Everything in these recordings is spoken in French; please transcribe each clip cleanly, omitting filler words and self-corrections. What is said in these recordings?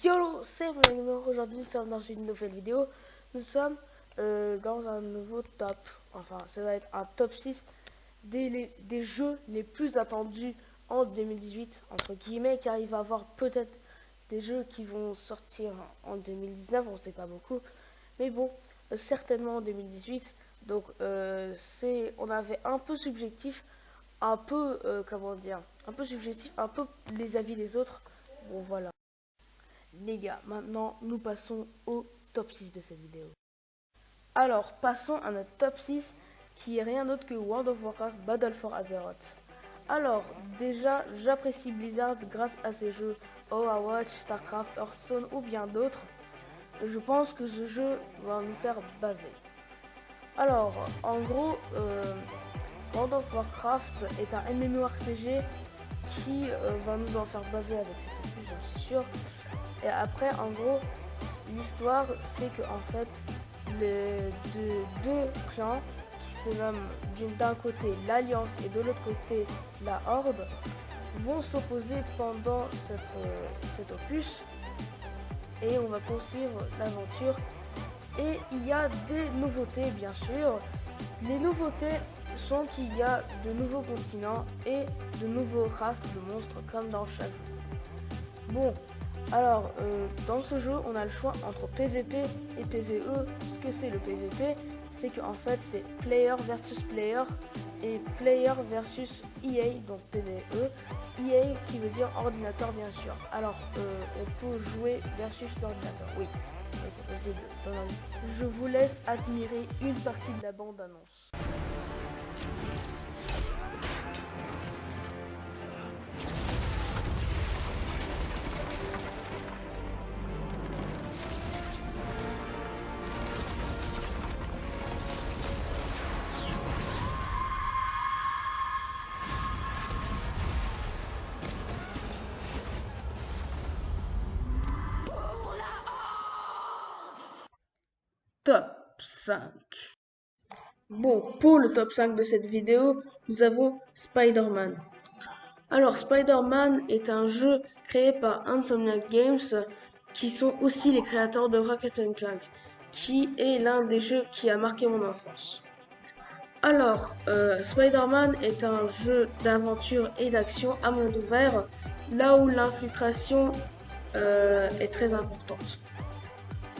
Yo, c'est mon numéro. Aujourd'hui, nous sommes dans une nouvelle vidéo. Nous sommes dans un nouveau top. Enfin, ça va être un top 6 des jeux les plus attendus en 2018, entre guillemets, car il va y avoir peut-être des jeux qui vont sortir en 2019, on ne sait pas beaucoup. Mais bon, certainement en 2018. Donc, on avait un peu subjectif, un peu, comment dire, un peu subjectif, un peu les avis des autres. Bon, voilà. Les gars, maintenant nous passons au top 6 de cette vidéo. Alors, passons à notre top 6 qui est rien d'autre que World of Warcraft Battle for Azeroth. Alors, déjà, j'apprécie Blizzard grâce à ces jeux Overwatch, Starcraft, Hearthstone ou bien d'autres. Je pense que ce jeu va nous faire baver. Alors, en gros, World of Warcraft est un MMORPG qui va nous en faire baver avec cet opus, j'en suis sûr. Et après, en gros, l'histoire, c'est que en fait, deux clans qui se nomment d'un côté l'Alliance et de l'autre côté la Horde vont s'opposer pendant cet opus et on va poursuivre l'aventure. Et il y a des nouveautés, bien sûr. Les nouveautés sont qu'il y a de nouveaux continents et de nouveaux races de monstres comme dans chaque jeu. Bon. Alors, dans ce jeu, on a le choix entre PVP et PVE. Ce que c'est le PVP, c'est qu'en fait, c'est player versus player et player versus EA, donc PVE. EA qui veut dire ordinateur, bien sûr. Alors, on peut jouer versus l'ordinateur, oui, c'est possible. Je vous laisse admirer une partie de la bande-annonce. Top 5. Bon, pour le top 5 de cette vidéo, nous avons Spider-Man. Alors, Spider-Man est un jeu créé par Insomniac Games, qui sont aussi les créateurs de Ratchet & Clank, qui est l'un des jeux qui a marqué mon enfance. Alors, Spider-Man est un jeu d'aventure et d'action à monde ouvert, là où l'infiltration est très importante.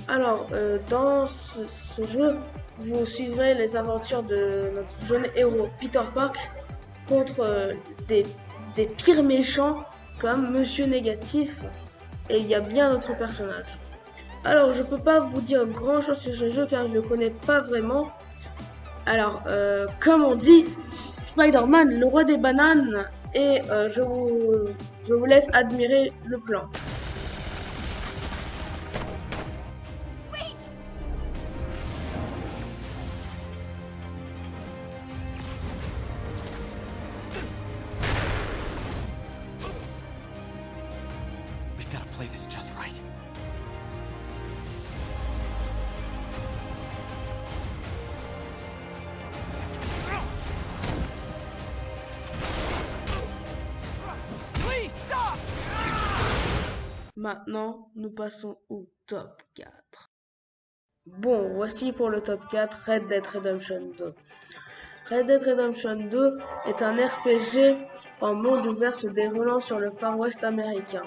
Alors, dans ce jeu, vous suivrez les aventures de notre jeune héros Peter Parker contre des pires méchants comme Monsieur Négatif, et il y a bien d'autres personnages. Alors, je peux pas vous dire grand chose sur ce jeu car je le connais pas vraiment. Alors, comme on dit, Spider-Man, le roi des bananes, et je vous laisse admirer le plan. Play this just right. Please stop. Maintenant, nous passons au top 4. Bon, voici pour le top 4, Red Dead Redemption 2. Red Dead Redemption 2 est un RPG en monde ouvert se déroulant sur le Far West américain.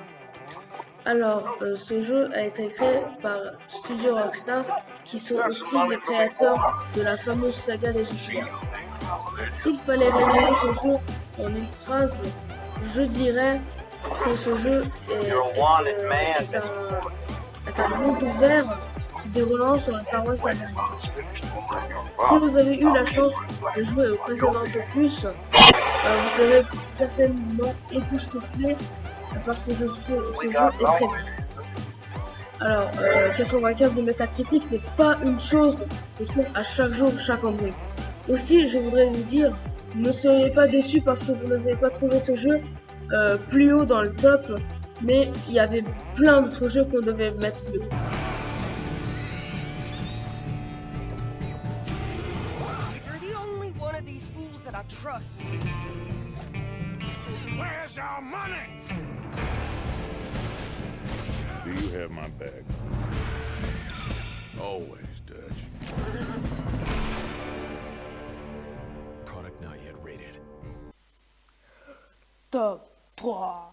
Alors, ce jeu a été créé par Studio Rockstars, qui sont aussi les créateurs de la fameuse saga des GTA. S'il fallait résumer ce jeu en une phrase, je dirais que ce jeu est un monde ouvert se déroulant sur le Far West américain. Si vous avez eu la chance de jouer au précédent opus, vous serez certainement époustouflé parce que ce jeu est très bien. Alors, 95 de métacritique, c'est pas une chose que je trouve à chaque jour, chaque embrouille. Aussi, je voudrais vous dire, ne soyez pas déçus parce que vous n'avez pas trouvé ce jeu plus haut dans le top, mais il y avait plein d'autres jeux qu'on devait mettre plus haut. Where's our money? Do you have my back? Always, Dutch. Product not yet rated. Top 3.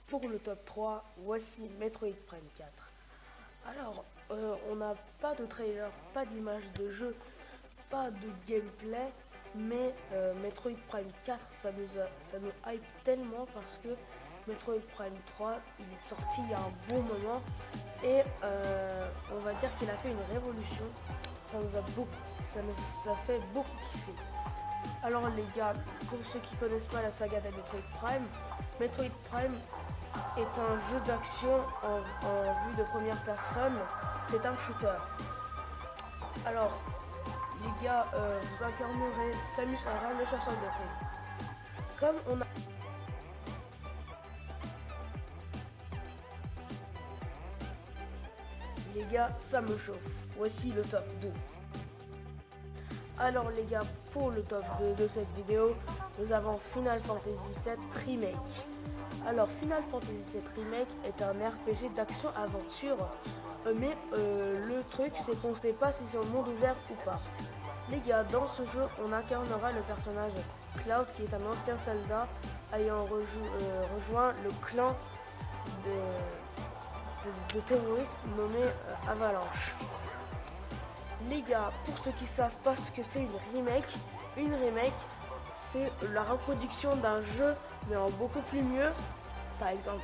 Pour le top 3, voici Metroid Prime 4. Alors, on n'a pas de trailer, pas d'image de jeu, pas de gameplay, mais Metroid Prime 4, ça nous hype tellement parce que Metroid Prime 3, il est sorti il y a un bon moment et on va dire qu'il a fait une révolution. Ça fait beaucoup kiffer. Alors les gars, pour ceux qui connaissent pas la saga de Metroid Prime est un jeu d'action en vue de première personne. C'est un shooter. Alors les gars, vous incarnerez Samus Aran, le chasseur de primes. Comme on a les gars, ça me chauffe. Voici le top 2. Alors les gars, pour le top 2 de cette vidéo, nous avons Final Fantasy VII Remake. Alors Final Fantasy VII Remake est un RPG d'action-aventure, mais le truc c'est qu'on ne sait pas si c'est un monde ouvert ou pas. Les gars, dans ce jeu, on incarnera le personnage Cloud qui est un ancien soldat ayant rejoint le clan de terroristes nommé Avalanche. Les gars, pour ceux qui savent pas ce que c'est une remake c'est la reproduction d'un jeu mais en beaucoup plus mieux. Par exemple,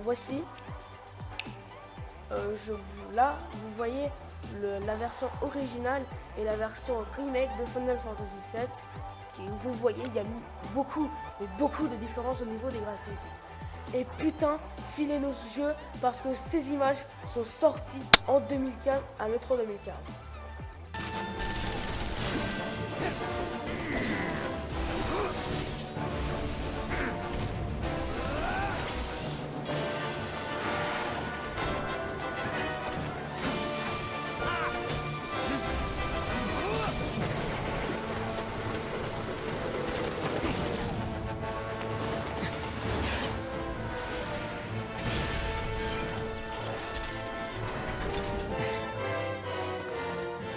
voici là vous voyez la version originale et la version remake de Final Fantasy VII qui, vous voyez, il y a beaucoup de différences au niveau des graphismes. Et putain, filez-nous ce jeu parce que ces images sont sorties en 2015 à l'E3 2015.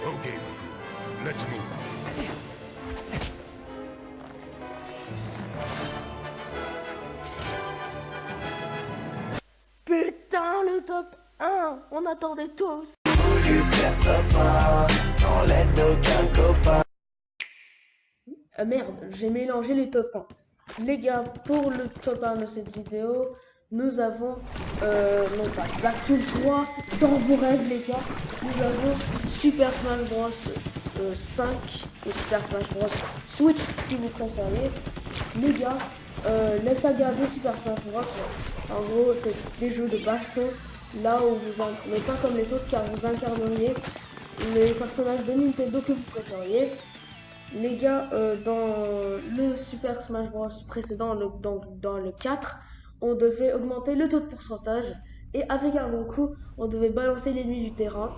Okay, Goku. Let's move. Putain, le top 1, on attendait tous. Merde, j'ai mélangé les top 1. Les gars, pour le top 1 de cette vidéo, nous avons non pas Splatoon 3 dans vos rêves les gars. Nous avons Super Smash Bros 5 et Super Smash Bros Switch si vous préférez. Les gars, la saga de Super Smash Bros, en gros c'est des jeux de baston. Là où mais pas comme les autres car vous incarneriez les personnages de Nintendo que vous préfériez. Les gars, dans le Super Smash Bros précédent, dans le 4, on devait augmenter le taux de pourcentage et avec un bon coup, on devait balancer l'ennemi du terrain.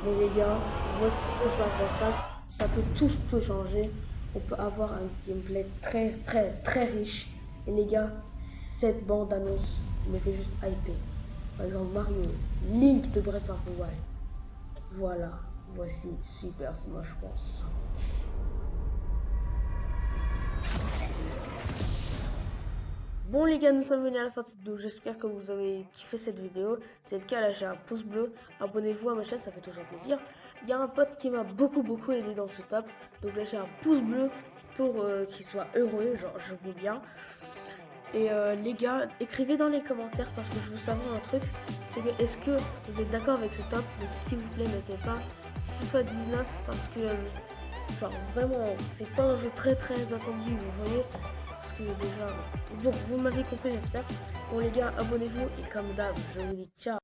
Mais les gars, voici le Smash Bros 5, ça peut tout changer. On peut avoir un gameplay très riche. Et les gars, cette bande annonce me fait juste hyper. Par exemple Mario, Link de Breath of the Wild. Voilà, voici Super Smash Bros 5. Bon les gars, nous sommes venus à la fin de cette vidéo, j'espère que vous avez kiffé cette vidéo. Si c'est le cas, lâchez un pouce bleu, abonnez-vous à ma chaîne, ça fait toujours plaisir. Il y a un pote qui m'a beaucoup aidé dans ce top, donc lâchez un pouce bleu pour qu'il soit heureux, genre je veux bien. Et les gars, écrivez dans les commentaires parce que je veux savoir un truc, c'est que est-ce que vous êtes d'accord avec ce top, mais s'il vous plaît mettez pas FIFA 19 parce que genre vraiment c'est pas un jeu très attendu, vous voyez. Déjà, bon, vous m'avez compris j'espère. Bon les gars, abonnez-vous et comme d'hab, je vous dis ciao.